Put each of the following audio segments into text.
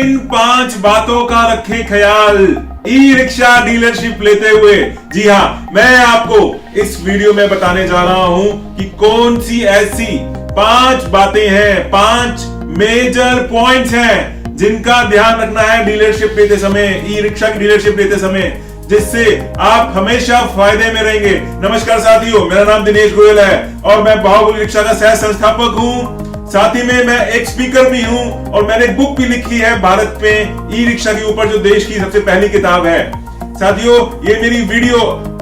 किन 5 बातों का रखें ख्याल ई रिक्शा डीलरशिप लेते हुए। जी हां, मैं आपको इस वीडियो में बताने जा रहा हूं कि कौन सी ऐसी 5 बातें हैं, 5 मेजर पॉइंट्स हैं जिनका ध्यान रखना है डीलरशिप लेते समय, ई रिक्शा की डीलरशिप लेते समय, जिससे आप हमेशा फायदे में रहेंगे। नमस्कार साथियों, मेरा नाम दिनेश गोयल है और मैं बाहुबली रिक्शा का सह संस्थापक हूं। साथ ही में मैं एक स्पीकर भी हूं और मैंने एक बुक भी लिखी है भारत में ई रिक्शा के ऊपर, जो देश की सबसे पहली किताब है। साथियों, ये मेरी वीडियो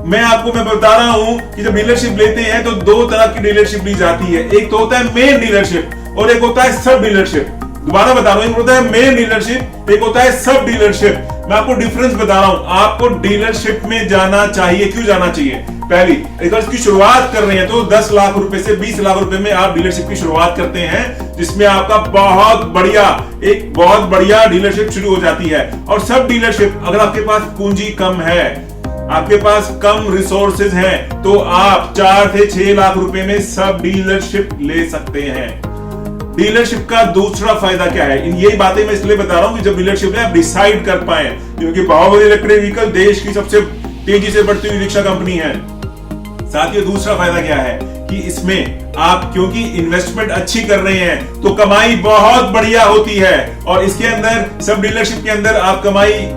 मैं बता रहा हूं कि जब डीलरशिप लेते हैं तो 2 तरह की डीलरशिप ली जाती है। एक तो होता है मेन डीलरशिप और एक होता है सब डीलरशिप। दोबारा बता रहा हूं, एक होता है मेन डीलरशिप, एक होता है सब डीलरशिप। मैं आपको डिफरेंस बता रहा हूं। आपको डीलरशिप में जाना चाहिए, क्यों जाना चाहिए? पहली, अगर इसकी शुरुआत कर रहे हैं तो 10 लाख रुपए से 20 लाख रुपए में आप डीलरशिप की शुरुआत करते हैं, जिसमें आपका बहुत बढ़िया डीलरशिप शुरू हो जाती है। और सब डीलरशिप, अगर आपके पास पूंजी कम है, आपके पास कम रिसोर्सेज हैं, तो आप 4 से 6 लाख रुपए में सब डीलरशिप ले सकते हैं। डीलरशिप का दूसरा फायदा क्या है? यही बातें मैं इसलिए बता रहा हूं कि जब डीलरशिप में आप डिसाइड कर पाए, क्योंकि बाहुबली इलेक्ट्रिक व्हीकल देश की सबसे तेजी से बढ़ती हुई रिक्शा कंपनी है। साथियों, दूसरा फायदा क्या है कि इसमें आप क्योंकि इन्वेस्टमेंट अच्छी कर रहे हैं तो कमाई बहुत बढ़िया होती है, और इसके अंदर सब डीलरशिप के अंदर आप कमाई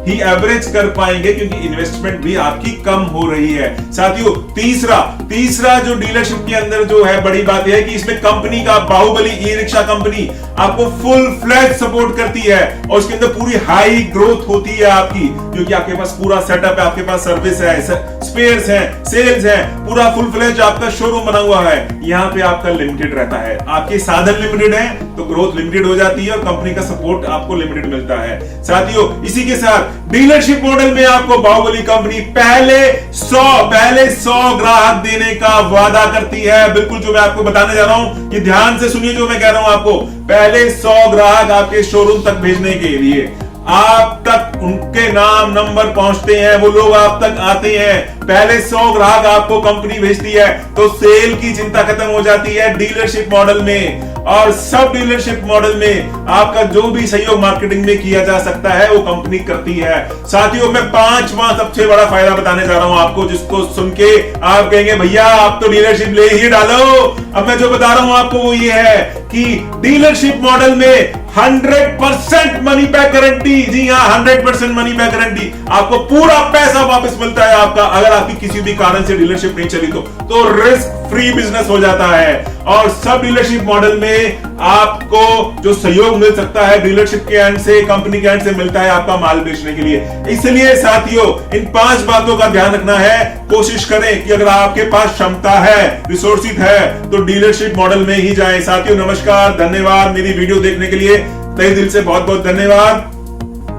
ही एवरेज कर पाएंगे क्योंकि इन्वेस्टमेंट भी आपकी कम हो रही है। साथियों, तीसरा जो डीलरशिप के अंदर जो है बड़ी बात यह है कि इसमें कंपनी का, बाहुबली ई रिक्शा कंपनी आपको फुल फ्लैट सपोर्ट करती है और उसके अंदर पूरी हाई ग्रोथ होती है आपकी, क्योंकि आपके पास पूरा सेटअप है, आपके पास सर्विस है, स्पेयर्स है, सेल्स है, पूरा फुल फ्लैट आपका शोरूम बना हुआ है। यहाँ पे आपका लिमिटेड रहता है, आपके साधन लिमिटेड है तो ग्रोथ लिमिटेड हो जाती है और कंपनी का सपोर्ट आपको लिमिटेड मिलता है। साथियों, इसी के साथ डीलरशिप मॉडल में आपको बाहुबली कंपनी पहले 100 ग्राहक देने का वादा करती है। बिल्कुल जो मैं आपको बताने जा रहा हूं, ये ध्यान से सुनिए जो मैं कह रहा हूं आपको। पहले 100 ग्राहक आपके शोरूम तक भेजने के लिए, आप तक उनके नाम नंबर पहुंचते हैं, वो लोग आप तक आते हैं, पहले 100 ग्राहक आपको कंपनी भेजती है, तो सेल की चिंता खत्म हो जाती है डीलरशिप मॉडल में। और सब डीलरशिप मॉडल में आपका जो भी सहयोग मार्केटिंग में किया जा सकता है वो कंपनी करती है। साथियों, मैं 5वां सबसे बड़ा फायदा बताने जा रहा हूं आपको, जिसको सुन के आप कहेंगे भैया आप तो डीलरशिप ले ही डालो। अब मैं जो बता रहा हूं आपको वो ये है कि डीलरशिप मॉडल में 100% मनी बैक गारंटी। जी हां, 100% मनी बैक गारंटी। आपको पूरा पैसा वापस मिलता है आपका, अगर आपकी किसी भी कारण से डीलरशिप नहीं चली तो रिस्क फ्री बिजनेस हो जाता है। और सब डीलरशिप मॉडल में आपको जो सहयोग मिल सकता है डीलरशिप के एंड से, कंपनी के एंड से मिलता है आपका माल बेचने के लिए। इसलिए साथियों, इन 5 बातों का ध्यान रखना है। कोशिश करें कि अगर आपके पास क्षमता है, रिसोर्सेज है, तो डीलरशिप मॉडल में ही जाएं। साथियों, नमस्कार, धन्यवाद मेरी वीडियो देखने के लिए, तहे दिल से बहुत बहुत धन्यवाद।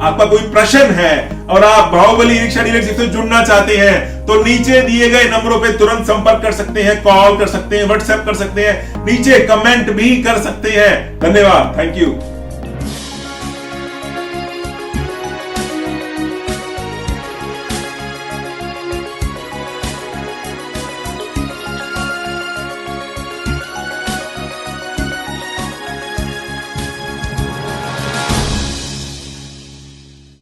आपका कोई प्रश्न है और आप बाहुबली रिक्शा डीलरशिप से जुड़ना चाहते हैं तो नीचे दिए गए नंबरों पे तुरंत संपर्क कर सकते हैं, कॉल कर सकते हैं, व्हाट्सएप कर सकते हैं, नीचे कमेंट भी कर सकते हैं। धन्यवाद, थैंक यू।